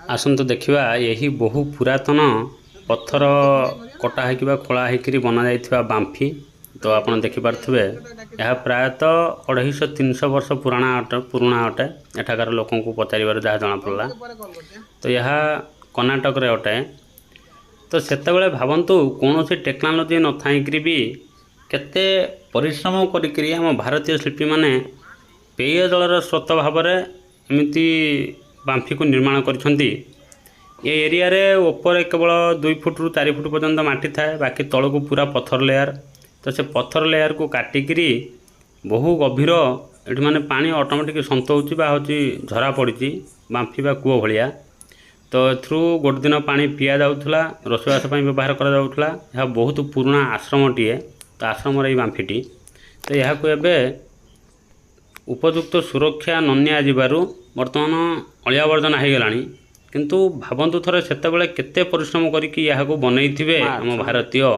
आसंतु देखिबा यही बहु पुरातन पत्थर कटा होइकिबा खोला होइकरी बना जाइथिबा बांफी। तो आपण देखि पारथुबे यह प्रायतः 250-300 वर्ष पुराना अटे एठाकार लोकों को पचारिबार जहाँ जना पड़ला। तो यह कर्नाटक रे अटे। तो सेतेबेले भावन्तु कौनसी टेक्नोलोजी न थाइकरी भी केते परिश्रम करिकरी हम भारतीय शिल्पी माने पेय जलर स्रोत भाव में एमती बांफी को निर्माण करिसेंती। ये एरिया रे ऊपर केवल 2 फुट रु 4 फुट पर्यंत माटी थाए, बाकी तल को पूरा पत्थर लेयर। तो से पत्थर लेयर को काटिकी बहु गभीर ये माने पानी ऑटोमेटिक सन्त होची झरा पड़ी बांफी बा कूओ भाया। तो एथरू गोटे दिन पानी पिया जाऊला, रोषवास व्यवहार करा जाऊला। यह बहुत पुराना आश्रमटीए। तो आश्रम बांफीटी तो यह उपयुक्त सुरक्षा ननिया जिबारु वर्तमान अलिया वर्जना हो गलानी। किंतु भावन्तु थरे सेतेबेले केते परिश्रम करिकि याहाको बनैथिबे हम भारतीय